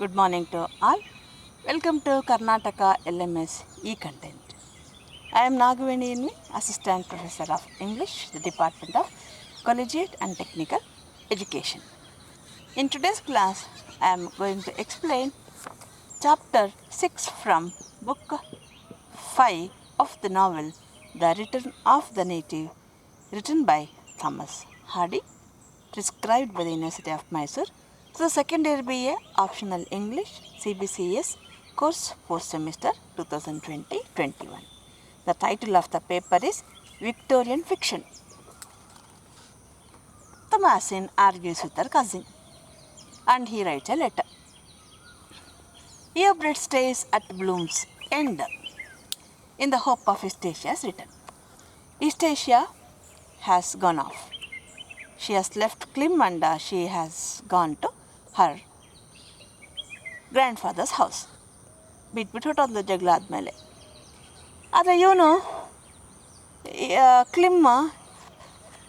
Good morning to all. Welcome to Karnataka LMS e-content. I am Nagaveni Invi, Assistant Professor of English, the Department of Collegiate and Technical Education. In today's class, I am going to explain Chapter 6 from Book 5 of the novel The Return of the Native, written by Thomas Hardy, prescribed by the University of Mysore. So the second year BA optional English CBCS course 4th semester 2020-21. The title of the paper is Victorian Fiction. Thomasin argues with her cousin and he writes a letter. Eobred stays at Bloom's End in the hope of Eustatia's return. Eustacia has gone off. She has left Clem and she has gone to her grandfather's house. ಬಿಟ್ಬಿಟ್ಟು ಹೊಟ್ಟೋದ್ಲು ಜಗಳ ಆದಮೇಲೆ. ಆದರೆ ಇವನು Clym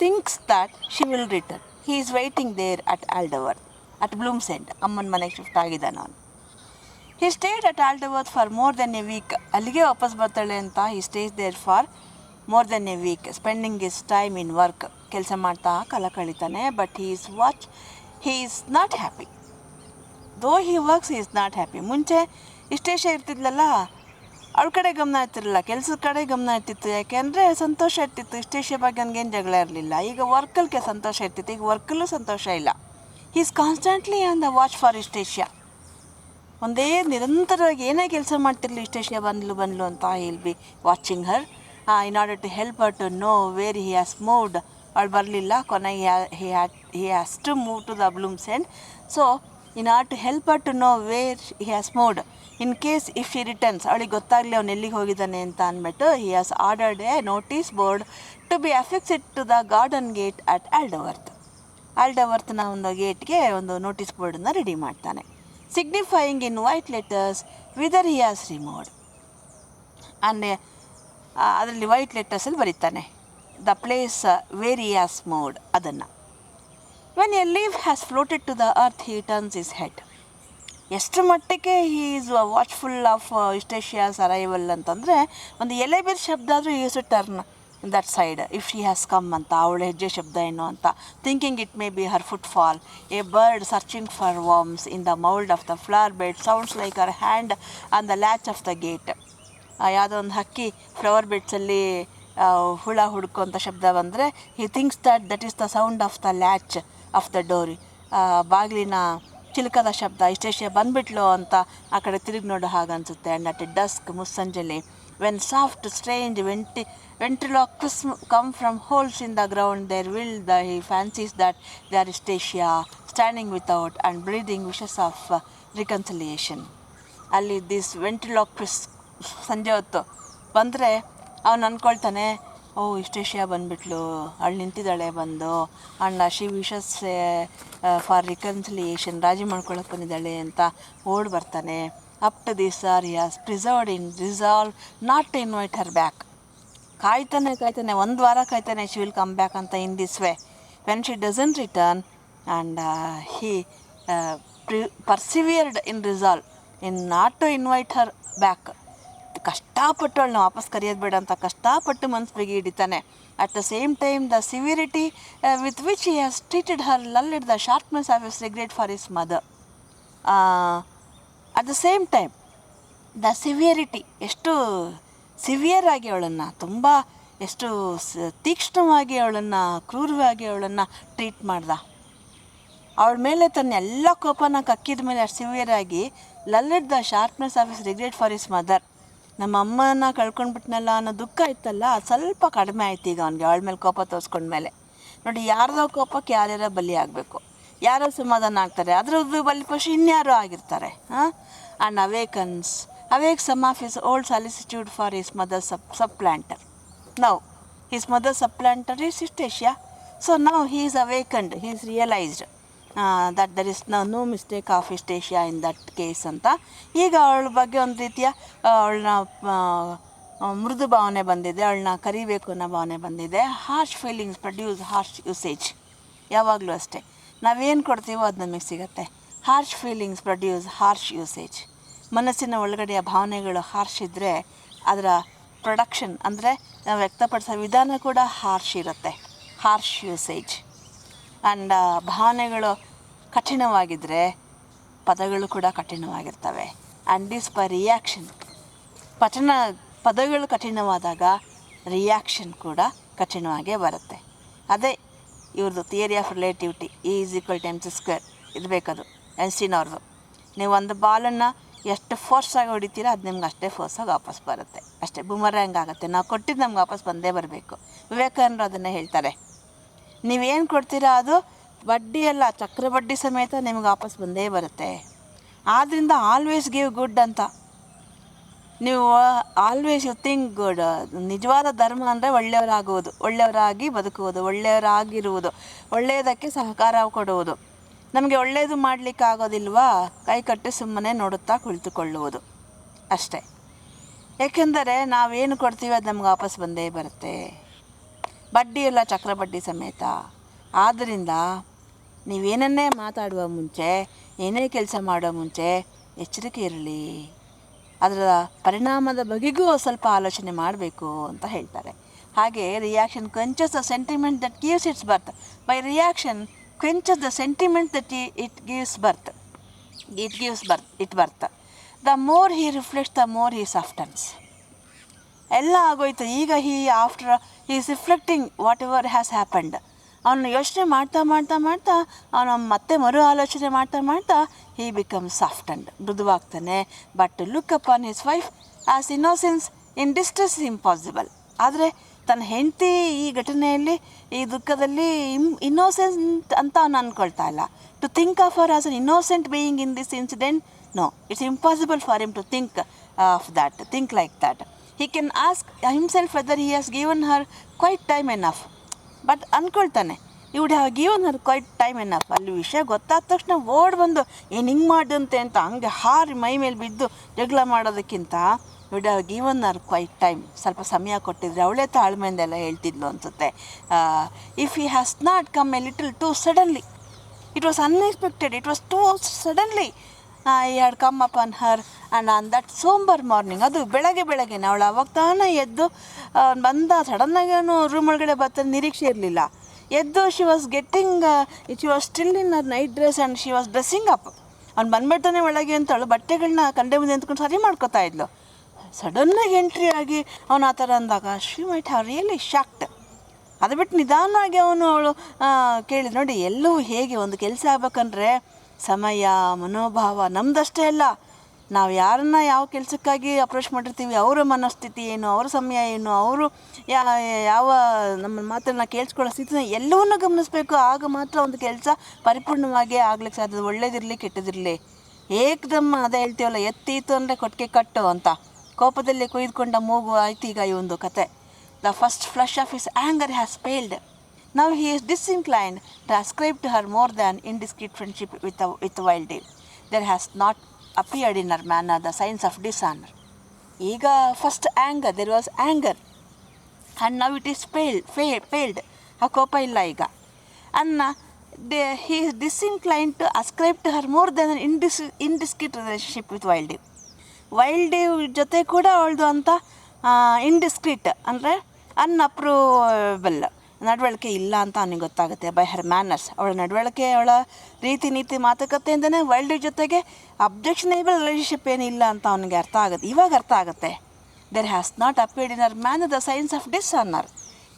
thinks that she will return. He is waiting there at Alderworth at Bloom's End. ಅಮ್ಮನ ಮನೆಗೆ shift ಆಗಿದ್ದಾನೆ ಅವನು. He stayed at Alderworth for more than a week. ಅಲ್ಲಿಗೆ ವಾಪಸ್ ಬರ್ತಾಳೆ ಅಂತ he stays there for more than a week, spending his time in work. ಕೆಲಸ ಮಾಡ್ತಾ ಕಾಲ ಕಳೀತಾನೆ. But he is not happy. Though he works he is not happy. ಮುಂಚೆ Eustacia ಇರ್ತಿದ್ಲಲ್ಲ, ಅವಳ ಕಡೆ ಗಮನ ಇರ್ತಿರಲಿಲ್ಲ, ಕೆಲಸದ ಕಡೆ ಗಮನ ಇರ್ತಿತ್ತು. ಯಾಕೆಂದರೆ ಸಂತೋಷ ಇರ್ತಿತ್ತು. ಇಷ್ಟೇಷ ಬಗ್ಗೆ ನನಗೇನು ಜಗಳ ಇರಲಿಲ್ಲ. ಈಗ ವರ್ಕಲ್ಗೆ ಸಂತೋಷ ಇರ್ತಿತ್ತು, ಈಗ ವರ್ಕಲ್ಲೂ ಸಂತೋಷ ಇಲ್ಲ. He is constantly on the watch for Eustacia. ಒಂದೇ ನಿರಂತರವಾಗಿ ಏನೇ ಕೆಲಸ ಮಾಡ್ತಿರ್ಲಿ, ಇಷ್ಟೇಷ ಬಂದ್ಲು ಅಂತ will be watching her in order to help her to know where he has moved. ಅವಳು ಬರಲಿಲ್ಲ, ಕೊನೆಗೆ he has to move to the Bloom's End. So in order to help her to know where he has moved, in case if she returns, ಅವಳಿಗೆ ಗೊತ್ತಾಗಲಿ ಅವನು ಎಲ್ಲಿಗೆ ಹೋಗಿದ್ದಾನೆ ಅಂತ ಅಂದ್ಬಿಟ್ಟು he has ordered a notice board to be affixed to the garden gate at Alderworth. ಆಲ್ಡವರ್ತ್ನ ಒಂದು ಗೇಟ್ಗೆ ಒಂದು notice ಬೋರ್ಡನ್ನು ರೆಡಿ ಮಾಡ್ತಾನೆ, signifying in white letters whether he has removed. And ಅದರಲ್ಲಿ ವೈಟ್ ಲೆಟರ್ಸಲ್ಲಿ ಬರೀತಾನೆ the place where he has moved ಅದನ್ನು. When a leaf has floated to the earth, he turns his head. ಎಷ್ಟು ಮಟ್ಟಿಗೆ he is watchful of Eustacia's arrival ಅಂತಂದರೆ, ಒಂದು ಎಲೆ ಬೇರೆ ಶಬ್ದ ಆದರೂ use turn that side if she has come ಅಂತ. ಅವಳ ಹೆಜ್ಜೆ ಶಬ್ದ ಏನು ಅಂತ. Thinking it may be her footfall. A bird searching for worms in the mould of the flower bed sounds like her hand on the latch of the gate. ಯಾವುದೋ ಒಂದು ಹಕ್ಕಿ flower ಬೆಡ್ಸಲ್ಲಿ ಹುಳ ಹುಡ್ಕೋಂಥ ಶಬ್ದ ಬಂದರೆ he thinks that is the sound of the latch of the door. ಬಾಗಿಲಿನ ಚಿಲಕದ ಶಬ್ದ, ಇಷ್ಟೇಷ ಬಂದುಬಿಟ್ಲು ಅಂತ ಆ ಕಡೆ ತಿರುಗಿ ನೋಡೋ ಹಾಗೆ ಅನಿಸುತ್ತೆ. ಆ್ಯಂಡ್ ಅಟ್ ಎ ಡಸ್ಕ್, ಮುಸ್ಸಂಜೆಲಿ, when soft strange ventriloquism come from holes in the ground there will he fancies that they are Eustacia standing without and breathing wishes of reconciliation. ಅಲ್ಲಿ ದಿಸ್ ವೆಂಟ್ರಿಲಾಕ್ವಿಸ್ ಸಂಜೆ ಹೊತ್ತು ಬಂದರೆ ಅವನು ಅಂದ್ಕೊಳ್ತಾನೆ, ಓ ಇಷ್ಟೇಷಿಯಾ ಬಂದುಬಿಟ್ಲು, ಅವಳು ನಿಂತಿದ್ದಾಳೆ ಬಂದು, and she wishes for reconciliation, ರಾಜಿ ಮಾಡ್ಕೊಳಕ್ಕೆ ಬಂದಿದ್ದಾಳೆ ಅಂತ ಓಡಿ ಬರ್ತಾನೆ. Up to this hour he has preserved in resolve not to invite her back. ಕಾಯ್ತಾನೆ ಒಂದು ವಾರ ಕಾಯ್ತಾನೆ, ಶಿ ವಿಲ್ ಕಮ್ ಬ್ಯಾಕ್ ಅಂತ. In this way when she doesn't return and he persevered in resolve in not to invite her back. ಕಷ್ಟಪಟ್ಟು ಅವಳನ್ನ ವಾಪಸ್ ಕರೆಯೋದು ಬೇಡ ಅಂತ ಕಷ್ಟಪಟ್ಟು ಮನಸ್ಸು ಬಿಗಿ ಹಿಡಿತಾನೆ. At the same time the severity with which he has treated her lulled the sharpness of his regret for his mother. At the same time the severity, ಎಷ್ಟು ಸಿವಿಯರ್ ಆಗಿ ಅವಳನ್ನು, ತುಂಬ ಎಷ್ಟು ತೀಕ್ಷ್ಣವಾಗಿ ಅವಳನ್ನು, ಕ್ರೂರವಾಗಿ ಅವಳನ್ನು ಟ್ರೀಟ್ ಮಾಡ್ದ. ಅವಳ ಮೇಲೆ ತನ್ನ ಎಲ್ಲ ಕೋಪನ ಕಕ್ಕಿದ ಮೇಲೆ ಅಷ್ಟು ಸಿವಿಯರ್ ಆಗಿ lulled the sharpness of his regret for his mother. ನಮ್ಮ ಅಮ್ಮನ ಕಳ್ಕೊಂಡ್ಬಿಟ್ನಲ್ಲ ಅನ್ನೋ ದುಃಖ ಇತ್ತಲ್ಲ, ಅದು ಸ್ವಲ್ಪ ಕಡಿಮೆ ಆಯ್ತು ಈಗ ಅವನಿಗೆ ಅವಳ ಮೇಲೆ ಕೋಪ ತೋರಿಸ್ಕೊಂಡ್ಮೇಲೆ. ನೋಡಿ, ಯಾರ್ದೋ ಕೋಪಕ್ಕೆ ಯಾರ್ಯಾರೋ ಬಲಿ ಆಗಬೇಕು, ಯಾರೋ ಸಮಾಧಾನ ಆಗ್ತಾರೆ, ಅದರದ್ದು ಬಲಿ ಪಶು ಇನ್ಯಾರೋ ಆಗಿರ್ತಾರೆ. And awake some of his old solicitude for his mother supplanter. Now his mother supplanter is Eustacia. So now he is awakened, he is realised that there is no mistake of Eustacia in that case ಅಂತ. ಈಗ ಅವಳ ಬಗ್ಗೆ ಒಂದು ರೀತಿಯ ಅವಳನ್ನ ಮೃದು ಭಾವನೆ ಬಂದಿದೆ, ಅವಳನ್ನ ಕರಿಬೇಕು ಅನ್ನೋ ಭಾವನೆ ಬಂದಿದೆ. Harsh feelings produce harsh usage. ಯಾವಾಗಲೂ ಅಷ್ಟೇ, ನಾವೇನು ಕೊಡ್ತೀವೋ ಅದು ನಮಗೆ ಸಿಗುತ್ತೆ. Harsh feelings produce harsh usage. ಮನಸ್ಸಿನ ಒಳಗಡೆಯ ಭಾವನೆಗಳು ಹಾರ್ಶ್ ಇದ್ದರೆ ಅದರ ಪ್ರೊಡಕ್ಷನ್ ಅಂದರೆ ವ್ಯಕ್ತಪಡಿಸೋ ವಿಧಾನ ಕೂಡ ಹಾರ್ಶ್ ಇರುತ್ತೆ, ಹಾರ್ಶ್ ಯೂಸೇಜ್. ಆ್ಯಂಡ್ ಭಾವನೆಗಳು ಕಠಿಣವಾಗಿದ್ದರೆ ಪದಗಳು ಕೂಡ ಕಠಿಣವಾಗಿರ್ತವೆ. And this by reaction. ಪದಗಳು ಕಠಿಣವಾದಾಗ ರಿಯಾಕ್ಷನ್ ಕೂಡ ಕಠಿಣವಾಗೇ ಬರುತ್ತೆ. ಅದೇ ಇವ್ರದ್ದು ಥಿಯರಿ ಆಫ್ ರಿಲೇಟಿವಿಟಿ, E=mc² ಇರಬೇಕದು ಐನ್ಸ್ಟೀನ್. ನೀವು ಒಂದು ಬಾಲನ್ನು ಎಷ್ಟು ಫೋರ್ಸಾಗಿ ಹೊಡಿತೀರೋ ಅದು ನಿಮ್ಗೆ ಅಷ್ಟೇ ಫೋರ್ಸಾಗಿ ವಾಪಸ್ ಬರುತ್ತೆ, ಅಷ್ಟೇ ಬೂಮರ್ಯಾಂಗ್ ಆಗುತ್ತೆ. ನಾವು ಕೊಟ್ಟಿದ್ದು ನಮ್ಗೆ ವಾಪಸ್ ಬಂದೇ ಬರಬೇಕು. ವಿವೇಕಾನಂದರು ಅದನ್ನೇ ಹೇಳ್ತಾರೆ, ನೀವೇನು ಕೊಡ್ತೀರಾ ಅದು ಬಡ್ಡಿ ಅಲ್ಲ, ಚಕ್ರ ಬಡ್ಡಿ ಸಮೇತ ನಿಮ್ಗೆ ವಾಪಸ್ ಬಂದೇ ಬರುತ್ತೆ. ಆದ್ದರಿಂದ ಆಲ್ವೇಸ್ ಗಿವ್ ಗುಡ್ ಅಂತ. ನೀವು ಆಲ್ವೇಸ್ ಯು ಥಿಂಕ್ ಗುಡ್. ನಿಜವಾದ ಧರ್ಮ ಅಂದರೆ ಒಳ್ಳೆಯವರಾಗುವುದು, ಒಳ್ಳೆಯವರಾಗಿ ಬದುಕುವುದು, ಒಳ್ಳೆಯವರಾಗಿರುವುದು, ಒಳ್ಳೆಯದಕ್ಕೆ ಸಹಕಾರ ಕೊಡುವುದು. ನಮಗೆ ಒಳ್ಳೆಯದು ಮಾಡಲಿಕ್ಕೆ ಆಗೋದಿಲ್ವಾ, ಕೈ ಕಟ್ಟಿ ಸುಮ್ಮನೆ ನೋಡುತ್ತಾ ಕುಳಿತುಕೊಳ್ಳುವುದು ಅಷ್ಟೇ. ಏಕೆಂದರೆ ನಾವೇನು ಕೊಡ್ತೀವಿ ಅದು ನಮ್ಗೆ ವಾಪಸ್ ಬಂದೇ ಬರುತ್ತೆ, ಬಡ್ಡಿ ಎಲ್ಲ ಚಕ್ರ ಬಡ್ಡಿ ಸಮೇತ. ಆದ್ದರಿಂದ ನೀವೇನನ್ನೇ ಮಾತಾಡುವ ಮುಂಚೆ, ಏನೇ ಕೆಲಸ ಮಾಡೋ ಮುಂಚೆ ಎಚ್ಚರಿಕೆ ಇರಲಿ, ಅದರ ಪರಿಣಾಮದ ಬಗೆಗೂ ಸ್ವಲ್ಪ ಆಲೋಚನೆ ಮಾಡಬೇಕು ಅಂತ ಹೇಳ್ತಾರೆ. ಹಾಗೆ reaction quenches the sentiment that gives its birth. By reaction quenches the sentiment that it gives birth. The more he reflects, the more he softens. ಎಲ್ಲ ಆಗೋಯ್ತು. ಈಗ he is reflecting whatever has happened. ಅವನು ಯೋಚನೆ ಮಾಡ್ತಾ ಅವನು ಮತ್ತೆ ಮರು ಆಲೋಚನೆ ಮಾಡ್ತಾ he becomes softened, ಮೃದುವಾಗ್ತಾನೆ. But to look upon his wife as innocence in distress is impossible. ಆದರೆ ತನ್ನ ಹೆಂಡತಿ ಈ ಘಟನೆಯಲ್ಲಿ, ಈ ದುಃಖದಲ್ಲಿ ಇನ್ನೋಸೆಂಟ್ ಅಂತ ಅವನು ಅಂದ್ಕೊಳ್ತಾ ಇಲ್ಲ. To think of her as an innocent being in this incident, no, it's impossible for him to think like that. He can ask himself whether he has given her quite time enough. But ಅಂದ್ಕೊಳ್ತಾನೆ, you would have given her quite time enough. ಅಲ್ಲಿ ವಿಷಯ ಗೊತ್ತಾದ ತಕ್ಷಣ ಓಡ್ ಬಂದು ಏನು ಹಿಂಗೆ ಮಾಡಿದಂತೆ ಅಂತ ಹಂಗೆ ಹಾರಿ ಮೈ ಮೇಲೆ ಬಿದ್ದು ಜಗಳ ಮಾಡೋದಕ್ಕಿಂತ would have given her quite time, ಸ್ವಲ್ಪ ಸಮಯ ಕೊಟ್ಟಿದ್ರೆ ಅವಳೇ ತಾಳ್ಮೆಯಿಂದೆಲ್ಲ ಹೇಳ್ತಿದ್ಲು ಅನಿಸುತ್ತೆ. If he has not come a little too suddenly, it was unexpected, it was too suddenly he had come upon her and on that somber morning, ಅದು ಬೆಳಗ್ಗೆ ಅವಳು ಅವಾಗ ತಾನೇ ಎದ್ದು ಬಂದ. ಸಡನ್ನಾಗಿ ಅವನು ರೂಮ್ ಒಳಗಡೆ ಬರ್ತಾನೆ, ನಿರೀಕ್ಷೆ ಇರಲಿಲ್ಲ. ಎದ್ದು she was still in Har night dress and she was dressing up. ಅವ್ನು ಬಂದ್ಬಿಡ್ತಾನೆ ಒಳಗೆ ಅಂತ ಅವಳು ಬಟ್ಟೆಗಳನ್ನ ಕಂಡೆ ಮುಂದೆ ಅಂದ್ಕೊಂಡು ಸರಿ ಮಾಡ್ಕೋತಾ ಇದ್ಲು. ಸಡನ್ನಾಗಿ ಎಂಟ್ರಿ ಆಗಿ ಅವನು ಆ ಥರ ಅಂದಾಗ she might have really shocked. ಅದು ಬಿಟ್ಟು ನಿಧಾನವಾಗಿ ಅವಳು ಕೇಳಿದ್, ನೋಡಿ ಎಲ್ಲವೂ ಹೇಗೆ ಒಂದು ಕೆಲಸ ಆಗ್ಬೇಕಂದ್ರೆ ಸಮಯ, ಮನೋಭಾವ ನಮ್ಮದಷ್ಟೇ ಅಲ್ಲ, ನಾವು ಯಾರನ್ನ ಯಾವ ಕೆಲಸಕ್ಕಾಗಿ ಅಪ್ರೋಚ್ ಮಾಡಿರ್ತೀವಿ, ಅವರ ಮನಸ್ಥಿತಿ ಏನು, ಅವರ ಸಮಯ ಏನು, ಅವರು ಯಾವ ನಮ್ಮ ಮಾತನ್ನು ಕೇಳಿಸ್ಕೊಳ್ಳೋ ಸ್ಥಿತಿನ ಎಲ್ಲವನ್ನೂ ಗಮನಿಸಬೇಕು. ಆಗ ಮಾತ್ರ ಒಂದು ಕೆಲಸ ಪರಿಪೂರ್ಣವಾಗಿ ಆಗ್ಲಿಕ್ಕೆ ಸಾಧ್ಯ. ಒಳ್ಳೇದಿರಲಿ ಕೆಟ್ಟದಿರಲಿ, ಏಕದಮ್ಮ ಅದೇ ಹೇಳ್ತೀವಲ್ಲ, ಎತ್ತೀತು ಅಂದರೆ ಕೊಟ್ಟಿಗೆ ಕಟ್ಟು ಅಂತ. ಕೋಪದಲ್ಲಿ ಕೊಯ್ದುಕೊಂಡ ಮೂಗು ಆಯ್ತು ಈಗ ಈ ಒಂದು ಕತೆ. The first flush of his anger has failed. Now he is disinclined to ascribe to her more than indiscreet friendship with Wilde. There has not appeared in her manner the signs of dishonor. ಈಗ first anger, there was anger and now it is failed. ಆ ಕೋಪ ಇಲ್ಲ ಈಗ. and he is disinclined to ascribe to her more than an indiscreet relationship with Wilde. ಜೊತೆ ಕೂಡ ಅವಳದು ಅಂತ ಇಂಡಿಸ್ಕ್ರೀಟ್ ಅಂದರೆ ಅನ್ಅಪ್ರೂವಬಲ್ ನಡವಳಿಕೆ ಇಲ್ಲ ಅಂತ ಅವನಿಗೆ ಗೊತ್ತಾಗುತ್ತೆ. ಬೈ ಹರ್ ಮ್ಯಾನರ್ಸ್, ಅವಳ ನಡವಳಿಕೆ, ಅವಳ ರೀತಿ ನೀತಿ ಮಾತುಕತೆಯಿಂದನೇ ವೈಲ್ಡ್ ಜೊತೆಗೆ ಅಬ್ಜೆಕ್ಷನೇಬಲ್ ರಿಲೇಷನ್ಶಿಪ್ ಏನಿಲ್ಲ ಅಂತ ಅವನಿಗೆ ಅರ್ಥ ಆಗುತ್ತೆ, ಇವಾಗ ಅರ್ಥ ಆಗುತ್ತೆ. There has not appeared in her manner the signs of dishonour.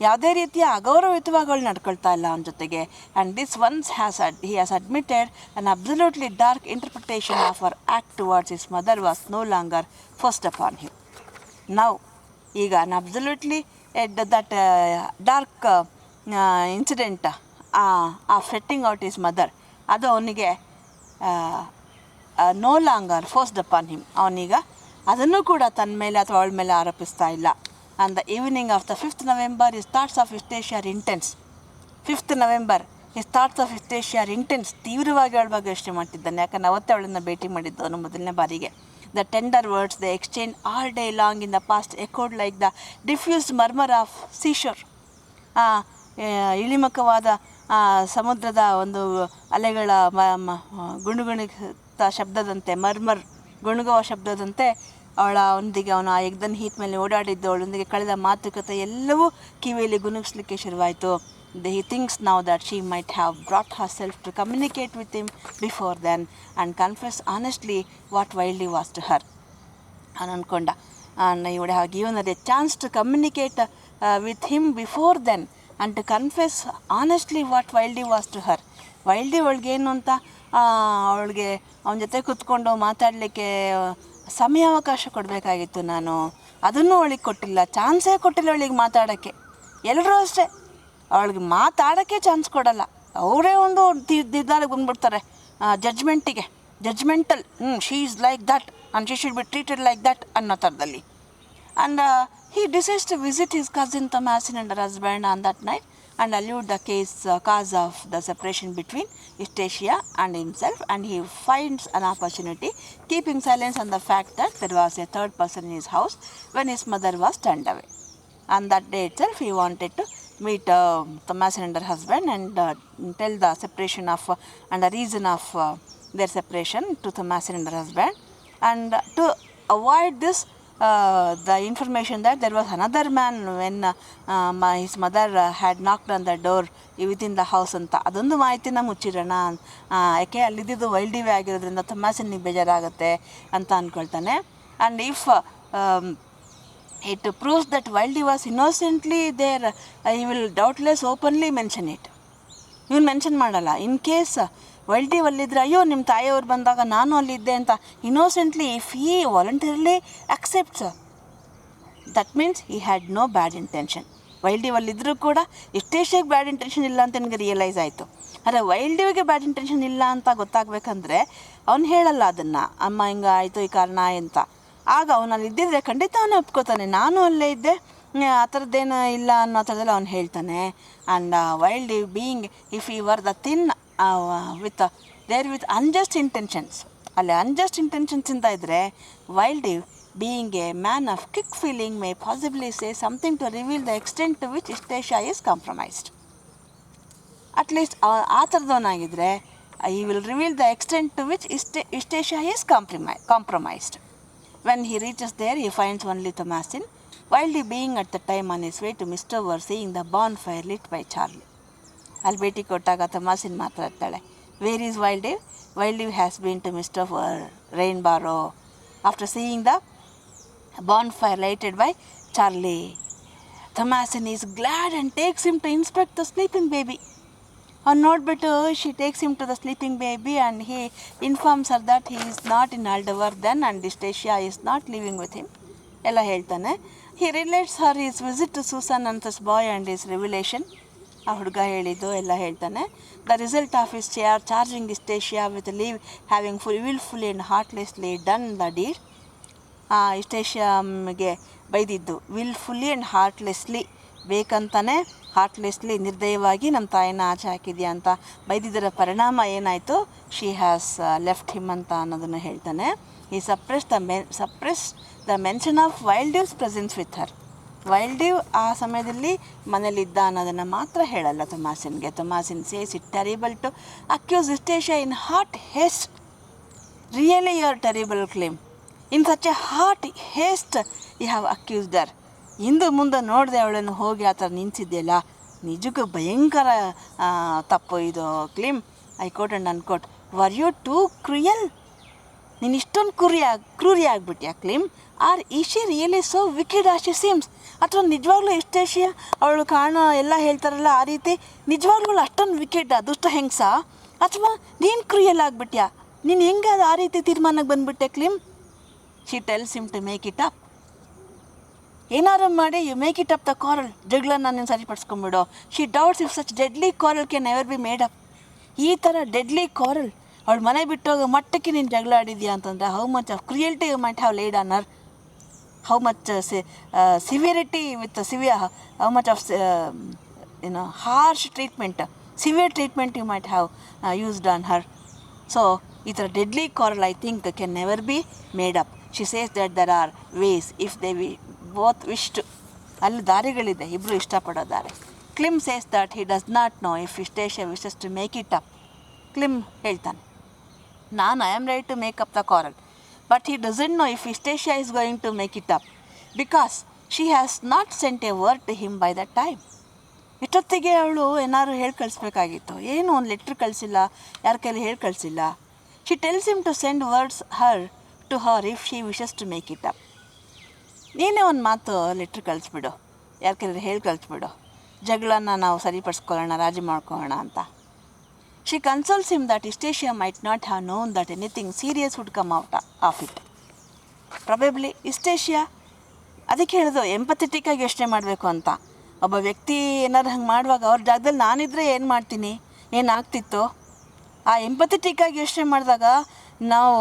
ಯಾವುದೇ ರೀತಿಯ ಅಗೌರವಯುತವಾಗಿ ಅವಳು ನಡ್ಕೊಳ್ತಾ ಇಲ್ಲ ಅವನ ಜೊತೆಗೆ. And this once he has admitted an absolutely dark interpretation of our act towards his mother was no longer forced upon him. Now ಈಗ an absolutely that dark incident of setting out his mother, ಅದು ಅವನಿಗೆ no longer forced upon him. ಅವನೀಗ ಅದನ್ನು ಕೂಡ ತನ್ನ ಮೇಲೆ ಅಥವಾ ಅವಳ ಮೇಲೆ ಆರೋಪಿಸ್ತಾ ಇಲ್ಲ. On the evening of the 5th November his thoughts of Eustacia are intense. 5th November his thoughts of Eustacia are intense. ತೀವ್ರವಾಗಿ ಅವಳ ಬಗ್ಗೆ ಯೋಚನೆ ಮಾಡ್ತಿದ್ದಾನೆ, ಯಾಕಂದ್ರೆ ಅವತ್ತೇ ಅವಳನ್ನು ಭೇಟಿ ಮಾಡಿದ್ದು ಅವನು ಮೊದಲನೇ ಬಾರಿಗೆ. The tender words they exchanged all day long in the past echoed like the diffused murmur of seashore. ಇಳಿಮುಖವಾದ ಸಮುದ್ರದ ಒಂದು ಅಲೆಗಳ ಗುಣಗುಣಿತ ಶಬ್ದದಂತೆ ಗುಣಗುವ ಶಬ್ದದಂತೆ ಅವಳೊಂದಿಗೆ ಅವನು ಆ ಎಗ್ದನ್ ಹೀಟ್ ಮೇಲೆ ಓಡಾಡಿದ್ದು, ಅವಳೊಂದಿಗೆ ಕಳೆದ ಮಾತುಕತೆ ಎಲ್ಲವೂ ಕಿವಿಯಲ್ಲಿ ಗುನುಗಿಸ್ಲಿಕ್ಕೆ ಶುರುವಾಯಿತು. He thinks now that she might have brought herself to communicate with him before then and confess honestly what Wildey was to her. ಅವನು ಅಂದ್ಕೊಂಡ, I would have given her a chance to communicate with him before then and to confess honestly what Wildey was to her. Wildey ಅವಳಿಗೇನು ಅಂತ ಅವಳಿಗೆ ಅವನ ಜೊತೆ ಕೂತ್ಕೊಂಡು ಮಾತಾಡಲಿಕ್ಕೆ ಸಮಯಾವಕಾಶ ಕೊಡಬೇಕಾಗಿತ್ತು ನಾನು. ಅದನ್ನು ಅವಳಿಗೆ ಕೊಟ್ಟಿಲ್ಲ, ಚಾನ್ಸೇ ಕೊಟ್ಟಿಲ್ಲ ಅವಳಿಗೆ ಮಾತಾಡೋಕ್ಕೆ. ಎಲ್ಲರೂ ಅಷ್ಟೇ, ಅವಳಿಗೆ ಮಾತಾಡೋಕ್ಕೆ ಚಾನ್ಸ್ ಕೊಡಲ್ಲ. ಅವರೇ ಒಂದು ನಿರ್ಧಾರಕ್ಕೆ ಬಂದ್ಬಿಡ್ತಾರೆ, judgemental, she is like that and she should be treated like that ಅನ್ನೋ ಥರದಲ್ಲಿ. And he decides to visit his cousin Thomasin and her husband on that night and allude the cause of the separation between Eustacia and himself, and he finds an opportunity, keeping silence on the fact that there was a third person in his house when his mother was turned away. On that day itself, he wanted to meet Thomasin and her husband and tell the separation of and the reason of their separation to Thomasin and her husband, and to avoid this the information that there was another man when his mother had knocked on the door within the house ಅಂತ ಅದೊಂದು ಮಾಹಿತಿನ ಮುಚ್ಚಿಡೋಣ, ಯಾಕೆ ಅಲ್ಲಿದ್ದು ವೈಲ್ಡಿವೇ ಆಗಿರೋದ್ರಿಂದ ಥೊಮಾಸಿನಿಗೆ ಬೇಜಾರಾಗುತ್ತೆ ಅಂತ ಅಂದ್ಕೊಳ್ತಾನೆ. And if it proves that Wildey was innocently there, he will doubtless openly mention it. ಇವನು ಮೆನ್ಷನ್ ಮಾಡಲ್ಲ. ಇನ್ ಕೇಸ್ ವೈಲ್ಡಿ ಅಲ್ಲಿದ್ದರೆ, ಅಯ್ಯೋ ನಿಮ್ಮ ತಾಯಿಯವ್ರು ಬಂದಾಗ ನಾನು ಅಲ್ಲಿದ್ದೆ ಅಂತ innocently if he voluntarily accepts, that means he had no bad intention. Wildeve ಅಲ್ಲಿದ್ದರೂ ಕೂಡ ಎಷ್ಟೇಷಿಯಾಗಿ ಬ್ಯಾಡ್ ಇಂಟೆನ್ಷನ್ ಇಲ್ಲ ಅಂತ ನನಗೆ ರಿಯಲೈಸ್ ಆಯಿತು. ಆದರೆ ವೈಲ್ಡಿವಿಗೆ ಬ್ಯಾಡ್ ಇಂಟೆನ್ಷನ್ ಇಲ್ಲ ಅಂತ ಗೊತ್ತಾಗಬೇಕಂದ್ರೆ ಅವನು ಹೇಳಲ್ಲ ಅದನ್ನು, ಅಮ್ಮ ಹಿಂಗೆ ಆಯಿತು ಈ ಕಾರಣ ಅಂತ. ಆಗ ಅವನಲ್ಲಿ ಇದ್ದಿದ್ರೆ ಖಂಡಿತ ಅವನು ಒಪ್ಕೋತಾನೆ, ನಾನು ಅಲ್ಲೇ ಇದ್ದೆ, ಆ ಥರದ್ದೇನು ಇಲ್ಲ ಅನ್ನೋ ಥರದಲ್ಲಿ ಅವನು ಹೇಳ್ತಾನೆ. And Wildeve being if he were there then with unjust intentions, ಅಲ್ಲಿ ಅನ್ಜಸ್ಟ್ ಇಂಟೆನ್ಷನ್ಸಿಂದ ಇದ್ದರೆ Wildeve being a man of quick feeling may possibly say something to reveal the extent to which Eustacia is compromised. At least ಆ ಥರದವನಾಗಿದ್ದರೆ he will reveal the extent to which Eustacia is compromised. When he reaches there, he finds only Thomasin, Wildey being at the time on his way to Mysore, seeing the bonfire lit by Charlie. ಅಲ್ಲಿ ಭೇಟಿ ಕೊಟ್ಟಾಗ Thomasin ಮಾತಾಡ್ತಾಳೆ, where is Wildeve? Wildeve has been to Mysore rain barrow after seeing the bonfire lighted by Charlie. Thomasin is glad and takes him to inspect the sleeping baby. ಅವ್ನು ನೋಡಿಬಿಟ್ಟು she takes him to the sleeping baby and he informs her that he is not in Alderworth then and Eustacia is not living with him ಎಲ್ಲ ಹೇಳ್ತಾನೆ. He relates her his visit to Susan and this boy and his revelation, ಆ ಹುಡುಗ ಹೇಳಿದ್ದು ಎಲ್ಲ ಹೇಳ್ತಾನೆ. The result of his charging Eustacia with leave having wilfully and heartlessly done the deed. Eustaciaಗೆ ಬೈದಿದ್ದು wilfully and heartlessly, ಬೇಕಂತಾನೆ ಹಾರ್ಟ್ಲೆಸ್ಲಿ ನಿರ್ದಯವಾಗಿ ನಮ್ಮ ತಾಯಿನ ಆಚೆ ಹಾಕಿದ್ಯಾ ಅಂತ ಬೈದಿದ್ದರ ಪರಿಣಾಮ ಏನಾಯಿತು, ಶಿ ಹ್ಯಾಸ್ ಲೆಫ್ಟ್ ಹಿಮ್ ಅಂತ ಅನ್ನೋದನ್ನು ಹೇಳ್ತಾನೆ. He suppress the mention of Wildeve's presence with her. Wildeve ಆ ಸಮಯದಲ್ಲಿ ಮನೇಲಿದ್ದ ಅನ್ನೋದನ್ನು ಮಾತ್ರ ಹೇಳಲ್ಲ ಥೊಮಾಸಿನ್ಗೆ. Thomasin says it terrible to accuse Eustacia in hot haste. Really your terrible Clym. In such a hot haste you have accused her. ಹಿಂದೆ ಮುಂದೆ ನೋಡಿದೆ ಅವಳನ್ನು ಹೋಗಿ ಆ ಥರ ನಿಂತಿದೆಯಲ್ಲ, ನಿಜಕ್ಕೂ ಭಯಂಕರ ತಪ್ಪು ಇದು Clym. I quote and unquote, were you too cruel? ನೀನು ಇಷ್ಟೊಂದು ಕ್ರೂರಿ ಆಗಿಬಿಟ್ಯಾ Clym? Or is she really so wicked as she seems? ಅಥವಾ ನಿಜವಾಗ್ಲೂ Eustacia ಅವಳು ಕಾಣೋ ಎಲ್ಲ ಹೇಳ್ತಾರಲ್ಲ ಆ ರೀತಿ ನಿಜವಾಗ್ಲೂ ಅಷ್ಟೊಂದು ವಿಕೆಟ್ ದುಷ್ಟ ಹೆಂಗ್ಸ? ಅಥವಾ ನೀನು ಕ್ರೂಯಲ್ ಆಗಿಬಿಟ್ಯಾ? ನೀನು ಹೆಂಗೆ ಅದು ಆ ರೀತಿ ತೀರ್ಮಾನಕ್ಕೆ ಬಂದುಬಿಟ್ಟೆ Clym? She tells him to make it up. ಏನಾರು ಮಾಡಿ you make it up the quarrel, ಜಗಳನ್ನ ನೀನು ಸರಿಪಡಿಸ್ಕೊಂಬಿಡು. She doubts if such deadly quarrel can never be made up. ಈ ಥರ ಡೆಡ್ಲಿ ಕಾರಲ್ ಅವಳು ಮನೆ ಬಿಟ್ಟೋಗೋ ಮಟ್ಟಕ್ಕೆ ನೀನು ಜಗಳ ಆಡಿದ್ಯಾ ಅಂತಂದರೆ how much of cruelty you might have laid on her, how much severity with how much of harsh treatment, severe treatment you might have used on her. So ಈ ಥರ deadly quarrel I think can never be made up. She says that there are ways if they both wished. ಅಲ್ಲಿ ದಾರಿಗಳಿದೆ, ಇಬ್ಬರು ಇಷ್ಟಪಡೋ ದಾರಿ. Klim says that he does not know if Eustacia wishes to make it up. Klim ಹೇಳ್ತಾನೆ, I am ready to make up the quarrel, but he doesn't know if Eustacia is going to make it up because she has not sent a word to him by that time. ಇಷ್ಟೊತ್ತಿಗೆ ಅವಳು ಏನಾದ್ರು ಹೇಳಿ ಕಳಿಸ್ಬೇಕಾಗಿತ್ತು, ಏನು ಒಂದು letter ಕಳಿಸಿಲ್ಲ, ಯಾರ ಕೈಲಿ ಹೇಳಿ ಕಳಿಸಿಲ್ಲ. She tells him to send words to her if she wishes to make it up. ನೀನೇ ಒಂದು ಮಾತು ಲೆಟ್ರ್ ಕಳಿಸ್ಬಿಡು, ಯಾರ ಕೈಲಿ ಹೇಳಿ ಕಳಿಸ್ಬಿಡು, ಜಗಳನ್ನ ನಾವು ಸರಿಪಡಿಸ್ಕೊಳ್ಳೋಣ, ರಾಜಿ ಮಾಡ್ಕೊಳ್ಳೋಣ ಅಂತ. She consoles him that Eustacia might not have known that anything serious would come out of it. Probably Eustacia, ಅದಕ್ಕೆ ಹೇಳಿದ್ರು ಎಂಪಥೆಟಿಕ್ಕಾಗಿ ಯೋಚನೆ ಮಾಡಬೇಕು ಅಂತ. ಒಬ್ಬ ವ್ಯಕ್ತಿ ಏನಾರು ಹಂಗೆ ಮಾಡುವಾಗ ಅವ್ರ ಜಾಗದಲ್ಲಿ ನಾನಿದ್ರೆ ಏನು ಮಾಡ್ತೀನಿ, ಏನಾಗ್ತಿತ್ತು, ಆ ಎಂಪಥೆಟಿಕ್ಕಾಗಿ ಯೋಚನೆ ಮಾಡಿದಾಗ ನಾವು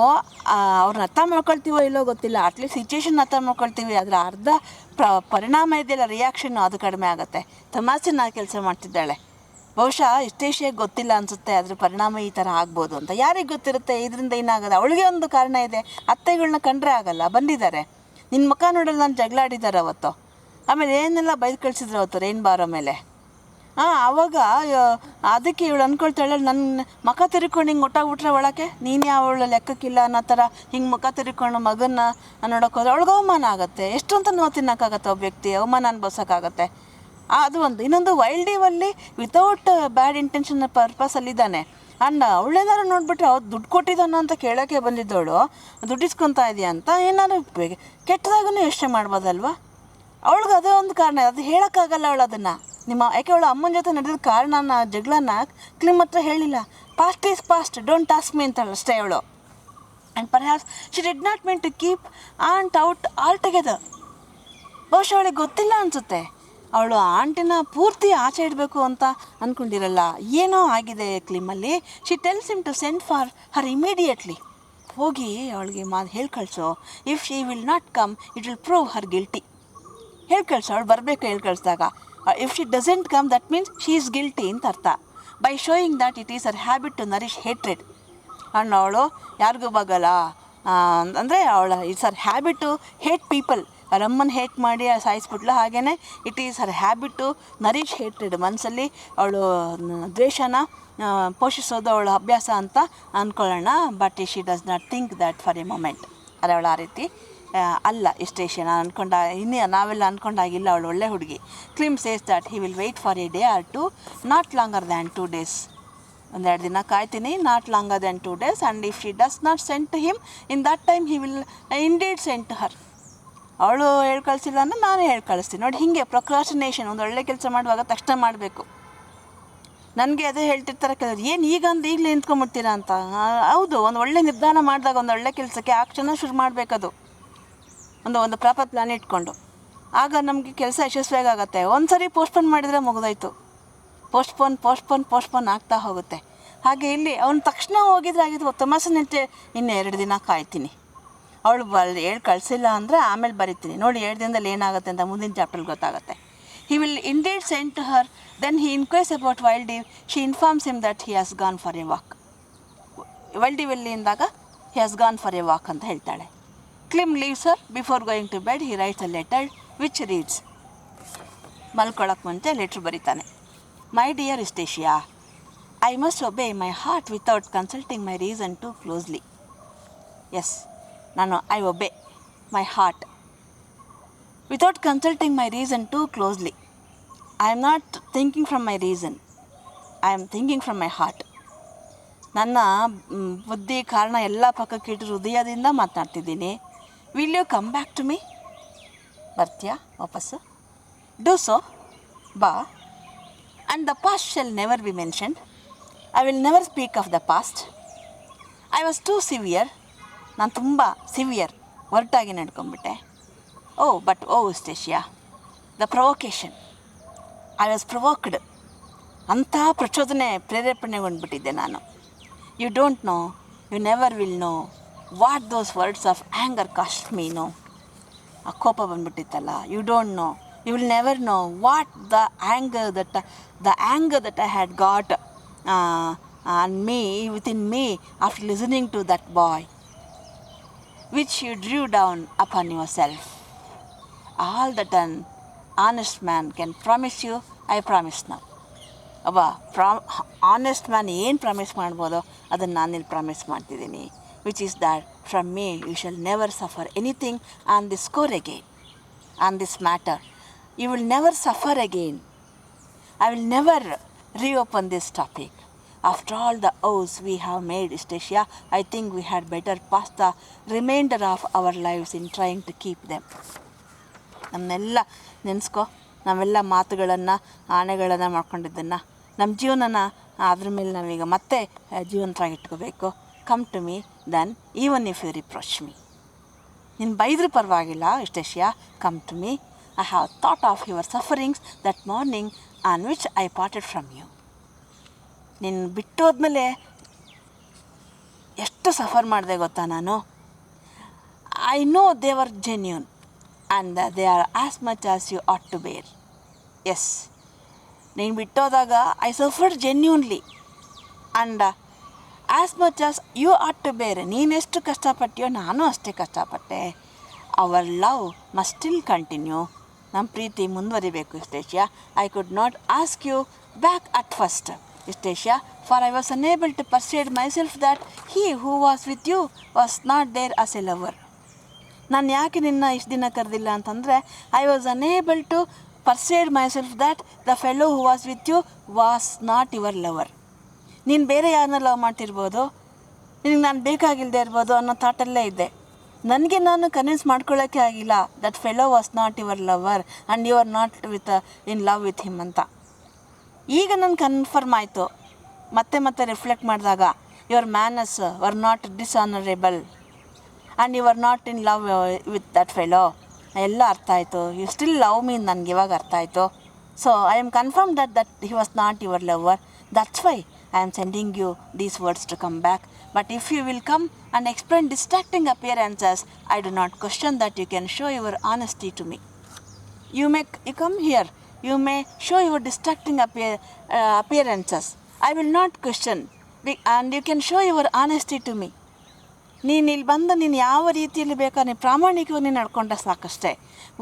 ಅವ್ರನ್ನ ಅರ್ಥ ಮಾಡ್ಕೊಳ್ತೀವೋ ಇಲ್ಲೋ ಗೊತ್ತಿಲ್ಲ, ಅಟ್ಲೀಸ್ಟ್ ಸಿಚುವೇಶನ್ ಅರ್ಥ ಮಾಡ್ಕೊಳ್ತೀವಿ, ಅದರ ಅರ್ಧ ಪರಿಣಾಮ ಇದೆಯಲ್ಲ, ರಿಯಾಕ್ಷನ್ನು ಅದು ಕಡಿಮೆ ಆಗುತ್ತೆ. ತಮಾಷೆ ಕೆಲಸ ಮಾಡ್ತಿದ್ದಾಳೆ, ಬಹುಶಃ ಯುಸ್ಟೇಷಿಯಾಗೆ ಗೊತ್ತಿಲ್ಲ ಅನಿಸುತ್ತೆ ಅದ್ರ ಪರಿಣಾಮ ಈ ಥರ ಆಗ್ಬೋದು ಅಂತ. ಯಾರಿಗೆ ಗೊತ್ತಿರುತ್ತೆ ಇದರಿಂದ ಏನಾಗೋದು, ಅವಳಿಗೆ ಒಂದು ಕಾರಣ ಇದೆ, ಅತ್ತೆಗಳನ್ನ ಕಂಡ್ರೆ ಆಗಲ್ಲ, ಬಂದಿದ್ದಾರೆ, ನಿನ್ನ ಮುಖ ನೋಡಲ್ಲ, ನಾನು ಜಗಳಾಡಿದ್ದಾರೆ ಅವತ್ತು, ಆಮೇಲೆ ಏನೆಲ್ಲ ಬೈದು ಕಳಿಸಿದ್ರು ಅವತ್ತು ರೈನ್ ಬಾರೋ ಮೇಲೆ. ಆವಾಗ ಅದಕ್ಕೆ ಇವಳು ಅಂದ್ಕೊಳ್ತಾಳೆ, ನನ್ನ ಮುಖ ತಿರ್ಕೊಂಡು ಹಿಂಗೆ ಒಟ್ಟಾಗ್ಬಿಟ್ರೆ ಒಳಗೆ ನೀನು ಅವಳು ಲೆಕ್ಕಕ್ಕಿಲ್ಲ ಅನ್ನೋ ಥರ ಹಿಂಗೆ ಮುಖ ತಿರ್ಕೊಂಡು ಮಗನ್ನ ನೋಡೋಕೆ ಹೋದ್ರೆ ಅವಳಿಗೆ ಅವಮಾನ ಆಗುತ್ತೆ. ಎಷ್ಟು ಅಂತ ನೋವು ತಿನ್ನೋಕ್ಕಾಗತ್ತೆ, ಒಬ್ಬ ವ್ಯಕ್ತಿ ಅವಮಾನ ಅನ್ಭವಿಸೋಕ್ಕಾಗತ್ತೆ. ಅದು ಒಂದು. ಇನ್ನೊಂದು, ವೈಲ್ಡ್ ಡೀವಲ್ಲಿ ವಿತೌಟ್ ಬ್ಯಾಡ್ ಇಂಟೆನ್ಷನ್ ಪರ್ಪಸಲ್ಲಿದ್ದಾನೆ. ಆ್ಯಂಡ್ ಅವಳೇನಾದ್ರು ನೋಡ್ಬಿಟ್ರೆ ಅವ್ರು ದುಡ್ಡು ಕೊಟ್ಟಿದ್ದಾನ ಅಂತ ಕೇಳೋಕ್ಕೆ ಬಂದಿದ್ದವಳು, ದುಡ್ಡು ಇಸ್ಕೊತಾ ಇದೆಯಾ ಅಂತ ಏನಾದ್ರು ಕೆಟ್ಟದಾಗೂ ಯೋಚನೆ ಮಾಡ್ಬೋದಲ್ವ. ಅವಳಿಗೆ ಅದೇ ಒಂದು ಕಾರಣ, ಅದು ಹೇಳೋಕ್ಕಾಗಲ್ಲ ಅವಳು ಅದನ್ನು. ಯಾಕೆ ಅವಳು ಅಮ್ಮನ ಜೊತೆ ನಡೆದ ಕಾರಣನ, ಜಗಳನ್ನ ಕ್ಲಿಮ್ ಹತ್ರ ಹೇಳಿಲ್ಲ. Past is past, don't ask me ಅಂತಲ್ಲ ಅಷ್ಟೇ ಅವಳು. And perhaps she did not mean to keep aunt out altogether. ಬಹುಶಃ ಅವಳಿಗೆ ಗೊತ್ತಿಲ್ಲ ಅನಿಸುತ್ತೆ, ಅವಳು ಆಂಟಿನ ಪೂರ್ತಿ ಆಚೆ ಇಡಬೇಕು ಅಂತ ಅಂದ್ಕೊಂಡಿರಲ್ಲ. ಏನೋ ಆಗಿದೆ ಕ್ಲಿಮಲ್ಲಿ. She tells him to send for her immediately. ಹೋಗಿ ಅವಳಿಗೆ ಹೇಳಿ ಕಳಿಸೋ, if she will not come it will prove her guilty. ಹೇಳಿ ಕಳಿಸೋ, ಅವಳು ಬರಬೇಕು. ಹೇಳಿ ಕಳಿಸಿದಾಗ if she doesn't come that means she is guilty ಅಂತ ಅರ್ಥ. By showing that it is her habit to nourish hatred. And ಅವಳು ಯಾರಿಗೂ ಬಗಲ್ಲ ಅಂದರೆ ಅವಳ it's her habit to hate people. ಅವರಮ್ಮನ ಹೇಟ್ ಮಾಡಿ ಸಾಯಿಸ್ಬಿಟ್ಲು. ಹಾಗೆಯೇ it is her habit to nourish hatred. ಮನಸ್ಸಲ್ಲಿ ಅವಳು ದ್ವೇಷನ ಪೋಷಿಸೋದು ಅವಳ ಅಭ್ಯಾಸ ಅಂತ ಅಂದ್ಕೊಳ್ಳೋಣ. But she does not think that for a moment. ಅದು ಅವಳು ಆ ರೀತಿ ಅಲ್ಲ. ಇಷ್ಟೇಷನ್ ನಾವೆಲ್ಲ ಅಂದ್ಕೊಂಡಾಗಿಲ್ಲ. ಅವಳು ಒಳ್ಳೆ ಹುಡುಗಿ. Clym says that he will wait for a day or two, not longer than 2 days. 1-2 ದಿನ ಕಾಯ್ತೀನಿ, not longer than 2 days. And if she does not send to him in that time he will indeed send to her. ಅವಳು ಹೇಳಿ ಕಳಿಸಿಲ್ಲ ಅಂದರೆ ನಾನು ಹೇಳಿ ಕಳಿಸ್ತೀನಿ. ನೋಡಿ, ಹೀಗೆ ಪ್ರೊಕ್ರಾಸ್ಟಿನೇಷನ್. ಒಂದು ಒಳ್ಳೆ ಕೆಲಸ ಮಾಡುವಾಗ ತಕ್ಷಣ ಮಾಡಬೇಕು. ನನಗೆ ಅದೇ ಹೇಳ್ತಿರ್ತಾರೆ ಕೆಲವರು, ಏನು ಈಗ ಈಗಲೇ ನಿಂತ್ಕೊಂಡ್ಬಿಡ್ತೀರಾ ಅಂತ. ಹೌದು, ಒಂದು ಒಳ್ಳೆ ನಿರ್ಧಾರ ಮಾಡಿದಾಗ ಒಂದು ಒಳ್ಳೆ ಕೆಲಸಕ್ಕೆ ಆ ಕ್ಷಣ ಶುರು ಮಾಡಬೇಕದು. ಒಂದು ಪ್ರಾಪರ್ ಪ್ಲ್ಯಾನ್ ಇಟ್ಕೊಂಡು, ಆಗ ನಮಗೆ ಕೆಲಸ ಯಶಸ್ವಿಯಾಗಿ ಆಗುತ್ತೆ. ಒಂದು ಸರಿ ಪೋಸ್ಟ್ಪೋನ್ ಮಾಡಿದರೆ ಮುಗಿದೋಯ್ತು. ಪೋಸ್ಟ್ಪೋನ್ ಆಗ್ತಾ ಹೋಗುತ್ತೆ. ಹಾಗೆ ಇಲ್ಲಿ ಅವ್ನು ತಕ್ಷಣ ಹೋಗಿದ್ರೆ ಆಗಿದ್ದು, ತಮಾಷೆ ನಿಂತೆ ಇನ್ನು 2 ದಿನ ಕಾಯ್ತೀನಿ, ಅವಳು ಹೇಳಿ ಕಳಿಸಿಲ್ಲ ಅಂದರೆ ಆಮೇಲೆ ಬರಿತೀನಿ, ನೋಡಿ 2 ದಿನದಲ್ಲಿ ಏನಾಗುತ್ತೆ ಅಂತ ಮುಂದಿನ ಚಾಪ್ಟರ್ಲಿ ಗೊತ್ತಾಗುತ್ತೆ. He will indeed send to her. Then he inquires about Wildeve. She informs him that he has gone for a walk. ವೈಲ್ಡ್ ಡೀವಲ್ಲಿ ಇಂದಾಗ he has gone for a walk ಅಂತ ಹೇಳ್ತಾಳೆ. Clym leaves her. Before going to bed he writes a letter which reads. ಮಲ್ಕೊಳ್ಳೋಕ್ಕೆ ಮುಂಚೆ letter ಬರೀತಾನೆ. My dear Eustacia, I must obey my heart without consulting my reason too closely. Yes, I obey my heart without consulting my reason too closely. I am not thinking from my reason. I am thinking from my heart. ನನ್ನ ಬುದ್ಧಿ ಕಾರಣ ಎಲ್ಲ ಪಕ್ಕಕ್ಕಿಟ್ಟು ಹೃದಯದಿಂದ ಮಾತನಾಡ್ತಿದ್ದೀನಿ. Will you come back to me? ಬರ್ತೀಯಾ ವಾಪಸ್ಸು? Do so, ಬಾ. And the past shall never be mentioned. I will never speak of the past. I was too severe. ನಾನು ತುಂಬ ಸಿವಿಯರ್, ಒರಟಾಗಿ ನಡ್ಕೊಂಡ್ಬಿಟ್ಟೆ. But Eustacia, the provocation, I was provoked. ಅಂಥ ಪ್ರೇರೇಪಣೆಗೊಂಡ್ಬಿಟ್ಟಿದ್ದೆ ನಾನು. You don't know, you never will know what those words of anger cost me no. ಆ ಕೋಪ ಬಂದ್ಬಿಟ್ಟಿತ್ತಲ್ಲ. You don't know, you will never know what the anger that I had got on me, within me, after listening to that boy, which you drew down upon yourself. All that an honest man can promise you, I promise ನಾವು. ಒಬ್ಬ honest man ಏನು promise ಮಾಡ್ಬೋದೋ ಅದನ್ನು ನಾನಿಲ್ಲಿ promise ಮಾಡ್ತಿದ್ದೀನಿ, which is that from me you shall never suffer anything on this score again, on this matter. You will never suffer again. I will never reopen this topic. After all the oaths we have made, Stacia, I think we had better pass the remainder of our lives in trying to keep them. ನಮ್ಮನ್ನೆಲ್ಲ ನೆನೆಸ್ಕೊ, ನಾವೆಲ್ಲ ಮಾತುಗಳನ್ನು ಆಣೆಗಳನ್ನು ಮಾಡ್ಕೊಂಡಿದ್ದನ್ನು ನಮ್ಮ ಜೀವನನ ಅದ್ರ ಮೇಲೆ ನಾವೀಗ ಮತ್ತೆ ಜೀವಂತವಾಗಿ ಇಟ್ಕೋಬೇಕು. Come to me then even if you reproach me. ನೀನು ಬೈದ್ರೂ ಪರವಾಗಿಲ್ಲ Eustacia, come to me. I have thought of your sufferings that morning on which I parted from you. ನಿನ್ನ ಬಿಟ್ಟೋದ್ಮೇಲೆ ಎಷ್ಟು ಸಫರ್ ಮಾಡಿದೆ ಗೊತ್ತಾ ನಾನು. I know they were genuine and they are as much as you ought to bear. Yes, ನೀನು ಬಿಟ್ಟೋದಾಗ I suffered genuinely and as much as you ought to bear. ನೀನೆಷ್ಟು ಕಷ್ಟಪಟ್ಟೆಯೋ ನಾನು ಅಷ್ಟೇ ಕಷ್ಟಪಟ್ಟೆ. Our love must still continue. ನಮ್ಮ ಪ್ರೀತಿ ಮುಂದುವರಿಬೇಕು Eustacia. I could not ask you back at first Eustacia, for I was unable to persuade myself that he who was with you was not there as a lover. ನಾನು ಯಾಕೆ ನಿನ್ನ ಇಷ್ಟು ದಿನ ಕರೆದಿಲ್ಲ ಅಂತಂದರೆ, I was unable to persuade myself that the fellow who was with you was not your lover. ನೀನು ಬೇರೆ ಯಾರನ್ನ ಲವ್ ಮಾಡ್ತಿರ್ಬೋದು, ನಿನಗೆ ನಾನು ಬೇಕಾಗಿಲ್ಲದೆ ಇರ್ಬೋದು ಅನ್ನೋ ಥಾಟಲ್ಲೇ ಇದ್ದೆ. ನನಗೆ ನಾನು ಕನ್ವಿನ್ಸ್ ಮಾಡ್ಕೊಳ್ಳೋಕ್ಕೆ ಆಗಿಲ್ಲ that fellow was not your lover and you are not in love with him ಅಂತ. ಈಗ ನಾನು ಕನ್ಫರ್ಮ್ ಆಯಿತು ಮತ್ತೆ ಮತ್ತೆ ರಿಫ್ಲೆಕ್ಟ್ ಮಾಡಿದಾಗ, your manners were not dishonourable and you are not in love with that fellow. ಎಲ್ಲ ಅರ್ಥ ಆಯಿತು. ಯು ಸ್ಟಿಲ್ ಲವ್ ಮೀ, ನನಗೆ ಇವಾಗ ಅರ್ಥ ಆಯಿತು. So I am confirm that he was not your lover. That's why I am sending you these words to come back. But if you will come and explain distracting appearances, I do not question that you can show your honesty to me. You come here, you may show your distracting appearances. I will not question, and you can show your honesty to me. ನೀನು ಇಲ್ಲಿ ಬಂದು ನೀನು ಯಾವ ರೀತಿಯಲ್ಲಿ ಬೇಕಾ ನೀನು ಪ್ರಾಮಾಣಿಕವಾಗಿ ನೀನು ನಡ್ಕೊಂಡ್ರೆ ಸಾಕಷ್ಟೇ.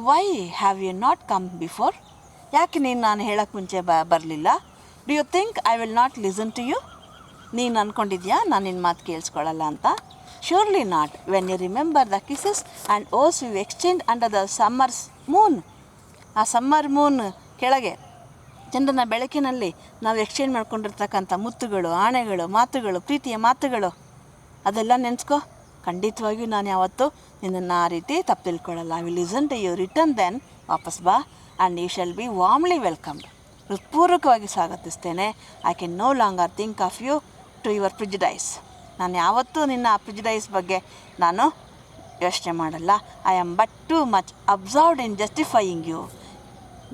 Why have you not come before? ಯಾಕೆ ನೀನು ನಾನು ಹೇಳೋಕ್ಕೆ ಮುಂಚೆ ಬರಲಿಲ್ಲ? Do you think I will not listen to you? ನೀನು ಅಂದ್ಕೊಂಡಿದ್ಯಾ ನಾನು ನಿನ್ನ ಮಾತು ಕೇಳಿಸ್ಕೊಳ್ಳಲ್ಲ ಅಂತ? Surely not. When you remember the kisses and oaths you exchange under the summer's moon. ಆ ಸಮ್ಮರ್ ಮೂನ್ ಕೆಳಗೆ ಚಂದ್ರನ ಬೆಳಕಿನಲ್ಲಿ ನಾವು ಎಕ್ಸ್ಚೇಂಜ್ ಮಾಡ್ಕೊಂಡಿರ್ತಕ್ಕಂಥ ಮುತ್ತುಗಳು, ಆಣೆಗಳು, ಮಾತುಗಳು, ಪ್ರೀತಿಯ ಮಾತುಗಳು, ಅದೆಲ್ಲ ನೆನೆಸ್ಕೊ. ಖಂಡಿತವಾಗಿಯೂ ನಾನು ಯಾವತ್ತೂ ನಿನ್ನನ್ನು ಆ ರೀತಿ ತಪ್ಪು ತಿಳ್ಕೊಳ್ಳಲ್ಲ. I will listen to you return then. ವಾಪಸ್ ಬಾ and you shall be warmly welcomed. ಹೃತ್ಪೂರ್ವಕವಾಗಿ ಸ್ವಾಗತಿಸ್ತೇನೆ. I can no longer think of you to your prejudice. ನಾನು ಯಾವತ್ತೂ ನಿನ್ನ ಆ ಪ್ರಿಜುಡೈಸ್ ಬಗ್ಗೆ ನಾನು ಯೋಚನೆ ಮಾಡಲ್ಲ. I am but too much absorbed in justifying you.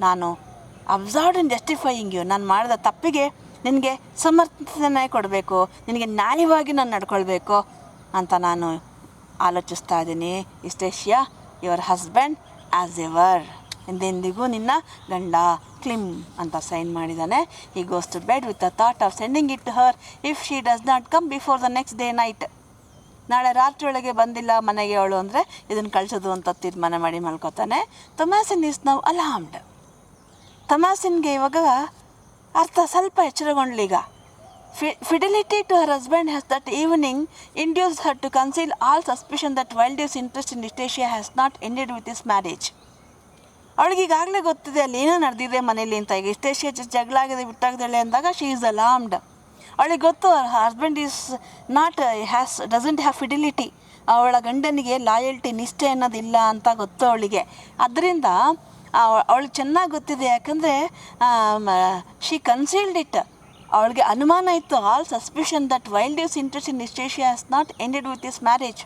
ನಾನು ಅಬ್ಸರ್ವ್ಡ್ ಇನ್ ಜಸ್ಟಿಫೈಯಿಂಗ್ ಯು. ನಾನು ಮಾಡಿದ ತಪ್ಪಿಗೆ ನಿನಗೆ ಸಮರ್ಥನೆ ಕೊಡಬೇಕು, ನಿನಗೆ ನ್ಯಾಯವಾಗಿ ನಾನು ನಡ್ಕೊಳ್ಬೇಕು ಅಂತ ನಾನು ಆಲೋಚಿಸ್ತಾ ಇದ್ದೀನಿ. Stacia, your husband as ever. ಎಂದೆಂದಿಗೂ ನಿನ್ನ ಗಂಡ, ಕ್ಲಿಮ್ ಅಂತ ಸೈನ್ ಮಾಡಿದ್ದಾನೆ. He goes to bed with the thought of sending it to her if she does not come before the next day night. ನಾಳೆ ರಾತ್ರಿ ಒಳಗೆ ಬಂದಿಲ್ಲ ಮನೆಗೆ ಅವಳು ಅಂದರೆ ಇದನ್ನು ಕಳಿಸೋದು ಅಂತ ತೀರ್ಮಾನ ಮಾಡಿ ಮಲ್ಕೋತಾನೆ. ತೊಮ್ಯಾಸಿನ್ ಈಸ್ ನೌ ಅಲಾರ್ಮ್ಡ್. ತೊಮ್ಯಾಸಿನ್ಗೆ ಇವಾಗ ಅರ್ಥ ಸ್ವಲ್ಪ ಎಚ್ಚರಗೊಂಡ್ಲೀಗ. Fidelity to her husband has that evening induced her to conceal all suspicion that Wildew's interest in Stacia has not ended with his marriage. ಅವಳಿಗೆ ಈಗಾಗಲೇ ಗೊತ್ತಿದೆ ಅಲ್ಲಿ ಏನೋ ನಡೆದಿದೆ ಮನೇಲಿ ಅಂತ. ಈಗ ಸ್ಟೇಷಿಯಾ ಜಗಳ ಆಗಿದೆ ಬಿಟ್ಟಾಗ್ದಾಳೆ ಅಂದಾಗ ಶಿ ಈಸ್ ಅಲಾರ್ಮ್ಡ್. ಅವಳಿಗೆ ಗೊತ್ತು husband is not doesn't have fidelity. ಅವಳ ಗಂಡನಿಗೆ ಲಾಯಲ್ಟಿ, ನಿಷ್ಠೆ ಅನ್ನೋದಿಲ್ಲ ಅಂತ ಗೊತ್ತು ಅವಳಿಗೆ. ಅದರಿಂದ ಅವಳಿಗೆ ಚೆನ್ನಾಗಿ ಗೊತ್ತಿದೆ. ಯಾಕಂದರೆ ಶಿ ಕನ್ಸೀಲ್ಡ್ ಇಟ್. ಅವಳಿಗೆ ಅನುಮಾನ ಇತ್ತು, all suspicion that Wildeve's interest in Eustacia has not ended with this marriage.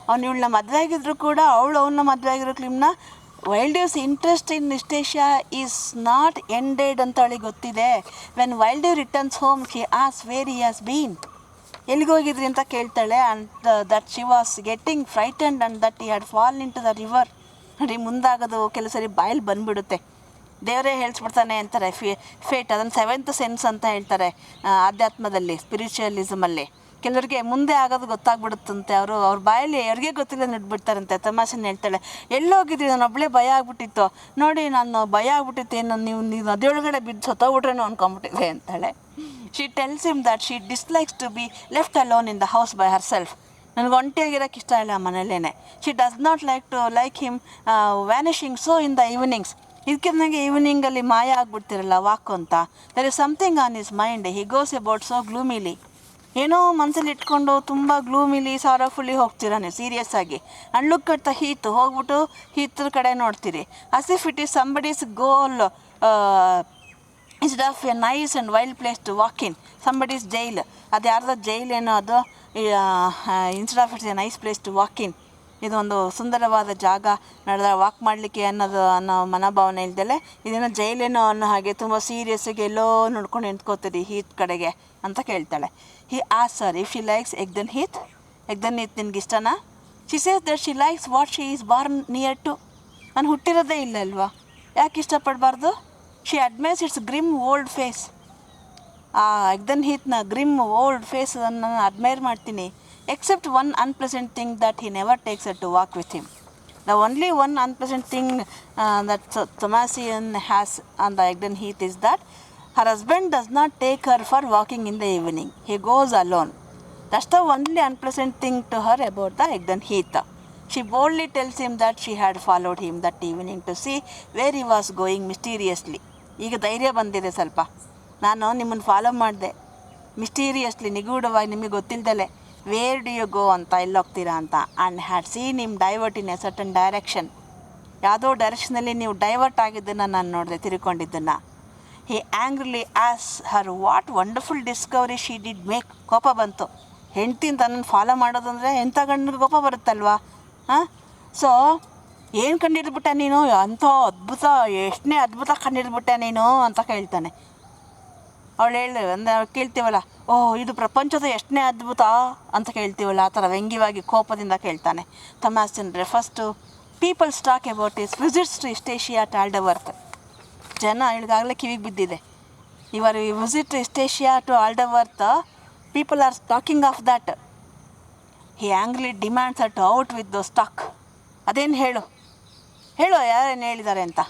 ಅವ್ನು ಇವಳನ್ನ ಮದುವೆ ಆಗಿದ್ರು ಕೂಡ ಅವನ್ನ ಮದುವೆ ಆಗಿರೋ ಕ್ಲಿಮ್ನ Wildeve's interest in Eustacia is not ended ಅಂತ ಅವಳಿಗೆ ಗೊತ್ತಿದೆ. When Wildeve returns home she ಆಸ್ ವೇರ್ ಹಿ ಹ್ಯಾಸ್ ಬೀನ್. ಎಲ್ಲಿಗೋಗಿದ್ರಿ ಅಂತ ಕೇಳ್ತಾಳೆ. And that she was getting frightened and that he had fall into the river. ನೋಡಿ, ಮುಂದಾಗೋದು ಕೆಲವು ಸರಿ ಬಾಯಲ್ಲಿ ಬಂದುಬಿಡುತ್ತೆ. ದೇವರೇ ಹೇಳಿಸ್ಬಿಡ್ತಾನೆ ಅಂತಾರೆ. ಫೇಟ್ ಅದನ್ನು ಸೆವೆಂತ್ ಸೆನ್ಸ್ ಅಂತ ಹೇಳ್ತಾರೆ ಆಧ್ಯಾತ್ಮದಲ್ಲಿ, ಸ್ಪಿರಿಚುವಲಿಸಮಲ್ಲಿ. ಕೆಲವರಿಗೆ ಮುಂದೆ ಆಗೋದು ಗೊತ್ತಾಗ್ಬಿಡುತ್ತಂತೆ, ಅವ್ರ ಬಾಯಲ್ಲಿ ಅವ್ರಿಗೆ ಗೊತ್ತಿಲ್ಲ ನಿಟ್ಬಿಡ್ತಾರಂತೆ. ತಮಾಷೆನ ಹೇಳ್ತಾಳೆ, ಎಲ್ಲೋಗಿದ್ರಿ, ನಾನು ಒಬ್ಬಳೇ ಭಯ ಆಗ್ಬಿಟ್ಟಿತ್ತು ನೋಡಿ, ನಾನು ಭಯ ಆಗ್ಬಿಟ್ಟಿತ್ತು, ಏನು ನೀವು ನದಿಯೊಳಗಡೆ ಬಿದ್ದು ಸತ್ತೋಗ್ಬಿಟ್ರೇನೋ ಅಂದ್ಕೊಂಬಿಟ್ಟಿದೆ ಅಂತಾಳೆ. She tells him that she dislikes to be left alone in the house by herself. ನನಗೆ ಒಂಟಿಯಾಗಿರೋಕ್ಕೆ ಇಷ್ಟ ಇಲ್ಲ ಮನೇಲೇ. She does not like him vanishing so in the evenings. ಇದಕ್ಕೆ ನನಗೆ ಈವ್ನಿಂಗಲ್ಲಿ ಮಾಯ ಆಗ್ಬಿಡ್ತಿರಲ್ಲ ವಾಕು ಅಂತ. There is something on his mind. He goes about so gloomily. ಏನೋ ಮನಸ್ಸಲ್ಲಿ ಇಟ್ಕೊಂಡು ತುಂಬ ಗ್ಲೂಮಿಲಿ ಸಾರಫುಲ್ಲಿ ಹೋಗ್ತೀರ ನೀವು ಸೀರಿಯಸ್ ಆಗಿ. And look at the heath, ಹೋಗ್ಬಿಟ್ಟು ಹೀತ್ರ ಕಡೆ ನೋಡ್ತೀರಿ. As if it is somebody's gaol instead of a nice and wild place to walk in. Somebody's jail, ಅದು ಯಾರ್ದೋ ಜೈಲ್ ಏನೋ ಅದು. Instead of it's a nice place to walk in. ಇದೊಂದು ಸುಂದರವಾದ ಜಾಗ ವಾಕ್ ಮಾಡಲಿಕ್ಕೆ ಅನ್ನೋ ಮನೋಭಾವನೆ ಇಲ್ದಲೆ ಇದೇನೋ ಜೈಲೇನೋ ಅನ್ನೋ ಹಾಗೆ ತುಂಬ ಸೀರಿಯಸ್ಸಾಗಿ ಎಲ್ಲೋ ನೋಡ್ಕೊಂಡು ನಿಂತ್ಕೋತೀರಿ ಹೀತ್ ಕಡೆಗೆ ಅಂತ ಕೇಳ್ತಾಳೆ. ಹಿ ಆಸ್ her if she likes Egdon Heath. Egdon Heath ನಿನ್ಗೆ ಇಷ್ಟನಾ? She says that she likes what she is born near to. ನಾನು ಹುಟ್ಟಿರೋದೇ ಇಲ್ಲ ಅಲ್ವಾ, ಯಾಕೆ ಇಷ್ಟಪಡಬಾರ್ದು? She admires its grim old face. ಆ ಎಗ್ದನ್ ಹೀತ್ನ ಗ್ರಿಮ್ ಓಲ್ಡ್ ಫೇಸನ್ನು ನಾನು ಅಡ್ಮೈರ್ ಮಾಡ್ತೀನಿ. Except one unpleasant thing that he never takes her to walk with him. The only one unpleasant thing that Thomasian has on the Egdon Heath is that her husband does not take her for walking in the evening. He goes alone. That's the only unpleasant thing to her about the Egdon Heath. She boldly tells him that she had followed him that evening to see where he was going mysteriously. ಈಗ ಧೈರ್ಯ ಬಂದಿದೆ ಸ್ವಲ್ಪ. ನಾನು ನಿಮ್ಮನ್ನು follow ಮಾಡಿದೆ mysteriously, ನಿಗೂಢವಾಗಿ, ನಿಮಗೆ ಗೊತ್ತಿಲ್ಲದಲೆ. ವೇರ್ ಡು ಯು ಗೋ ಅಂತ, ಎಲ್ಲೋಗ್ತೀರಾ ಅಂತ. And had seen him divert in a certain direction. ಯಾವುದೋ ಡೈರೆಕ್ಷನಲ್ಲಿ ನೀವು ಡೈವರ್ಟ್ ಆಗಿದ್ದನ್ನು ನಾನು ನೋಡಿದೆ, ತಿರ್ಕೊಂಡಿದ್ದನ್ನು. ಹಿ ಆ್ಯಂಗ್ರಿಲಿ ಆಸ್ her what wonderful discovery she did make. ಕೋಪ ಬಂತು. ಹೆಂಡ್ತಿ ತನ್ನನ್ನು ಫಾಲೋ ಮಾಡೋದು ಅಂದರೆ ಎಂಥ ಗಂಡಿಗೆ ಕೋಪ ಬರುತ್ತಲ್ವಾ? ಹಾಂ, ಸೊ ಏನು ಕಂಡಿಡ್ಬಿಟ್ಟೆ ನೀನು, ಅಂಥ ಅದ್ಭುತ, ಎಷ್ಟನೇ ಅದ್ಭುತ ಕಂಡಿಡ್ಬಿಟ್ಟೆ ನೀನು ಅಂತ ಕೇಳ್ತಾನೆ. ಅವಳು ಅಂದರೆ ಕೇಳ್ತೀವಲ್ಲ, ಓಹ್ ಇದು ಪ್ರಪಂಚದ ಎಷ್ಟನೇ ಅದ್ಭುತ ಅಂತ ಕೇಳ್ತೀವಲ್ಲ, ಆ ಥರ ವ್ಯಂಗ್ಯವಾಗಿ ಕೋಪದಿಂದ ಕೇಳ್ತಾನೆ. Thomasin refers to people's talk about his visits to Eustacia to Alderworth. ಜನ ಈಗಾಗಲೇ ಕಿವಿಗೆ ಬಿದ್ದಿದೆ. ಇವರ್ visit to Eustacia to Alderworth, people are talking of that. He angrily demands it out with those talk. ಅದೇನು ಹೇಳು ಯಾರೇನು ಹೇಳಿದ್ದಾರೆ ಅಂತ.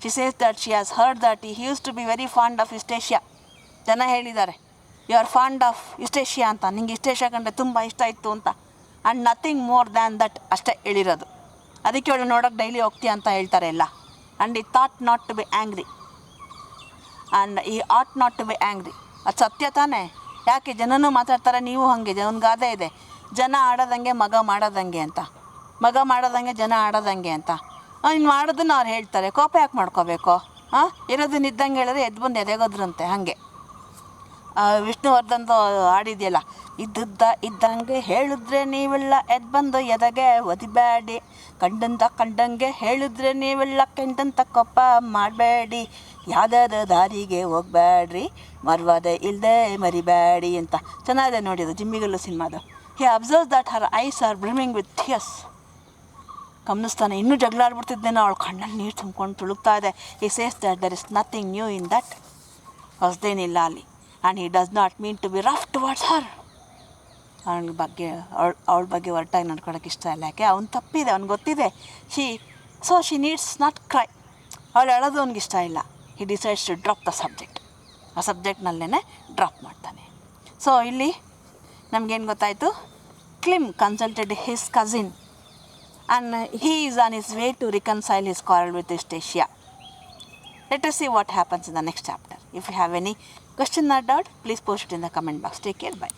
She says that she has heard that he used to be very fond of Eustacia. ಜನ ಹೇಳಿದ್ದಾರೆ you are fond of Eustacia ಅಂತ, ನಿಂಗೆ Eustacia ಕಂಡ್ರೆ ತುಂಬ ಇಷ್ಟ ಇತ್ತು ಅಂತ. And nothing more than that, ಅಷ್ಟೇ ಹೇಳಿರೋದು. ಅದಕ್ಕೆ ಅವಳು ನೋಡೋಕೆ ಡೈಲಿ ಹೋಗ್ತೀಯ ಅಂತ ಹೇಳ್ತಾರೆ ಎಲ್ಲ. And I thought not to be angry, and I ought not to be angry. ಅದು ಸತ್ಯ ತಾನೇ? ಯಾಕೆ ಜನನೂ ಮಾತಾಡ್ತಾರೆ, ನೀವು ಹಾಗೆ. ಒಂದು ಗಾದೆ ಇದೆ, ಜನ ಆಡೋದಂಗೆ ಮಗ ಮಾಡೋದಂಗೆ ಅಂತ. ಮಗ ಮಾಡೋದಂಗೆ ಜನ ಆಡೋದಂಗೆ ಅಂತ. ಇನ್ನು ಮಾಡೋದನ್ನು ಅವ್ರು ಹೇಳ್ತಾರೆ, ಕೋಪ ಯಾಕೆ ಮಾಡ್ಕೋಬೇಕು? ಹಾಂ, ಇರೋದನ್ನ ಇದ್ದಂಗೆ ಹೇಳಿದ್ರೆ ಎದ್ದು ಬಂದು ಎದೆಗೋದ್ರಂತೆ. ಹಾಗೆ ವಿಷ್ಣುವರ್ಧನ್ದು ಹಾಡಿದೆಯಲ್ಲ, ಇದ್ದಂಗೆ ಹೇಳಿದ್ರೆ ನೀವೆಲ್ಲ ಎದ್ದು ಬಂದು ಎದೆಗೆ ಒದಿಬೇಡಿ, ಕಂಡಂಗೆ ಹೇಳಿದ್ರೆ ನೀವೆಲ್ಲ ಕೆಂಡಂತ ಕೋಪ ಮಾಡಬೇಡಿ, ಯಾವುದಾದ ದಾರಿಗೆ ಹೋಗಬೇಡ್ರಿ, ಮರ್ವಾದೆ ಇಲ್ಲದೆ ಮರಿಬೇಡಿ ಅಂತ. ಚೆನ್ನಾಗಿದೆ ನೋಡಿ ಅದು, ಜಿಮ್ಮಿಗಲ್ಲು ಸಿನಿಮಾದು. He observes that her eyes are brimming with tears. ಗಮನಿಸ್ತಾನೆ, ಇನ್ನೂ ಜಗಳ ಆಡ್ಬಿಡ್ತಿದ್ದೇನೋ, ಅವಳು ಕಣ್ಣಲ್ಲಿ ನೀರು ತುಂಬ್ಕೊಂಡು ತುಳುಕ್ತಾ ಇದೆ. He says that there is nothing new in that. ಹೊಸದೇನಿಲ್ಲ ಅಲ್ಲಿ. And he does not mean to be rough towards her. ಅವಳ ಬಗ್ಗೆ ಹೊರಟಾಗಿ ನಡ್ಕೊಳಕ್ಕೆ ಇಷ್ಟ ಇಲ್ಲ. ಯಾಕೆ? ಅವ್ನು ತಪ್ಪಿದೆ, ಅವ್ನಿಗೆ ಗೊತ್ತಿದೆ. She needs not cry. ಅವಳು ಹೇಳೋದು ಅವ್ನಿಗೆ ಇಷ್ಟ ಇಲ್ಲ. He decides to drop the subject. ಆ ಸಬ್ಜೆಕ್ಟ್ನಲ್ಲೇ ಡ್ರಾಪ್ ಮಾಡ್ತಾನೆ. ಸೊ ಇಲ್ಲಿ ನಮಗೇನು ಗೊತ್ತಾಯಿತು? Clym consulted his cousin and he is on his way to reconcile his quarrel with Eustacia. Let us see what happens in the next chapter. If you have any question or doubt, please post it in the comment box. Take care. Bye.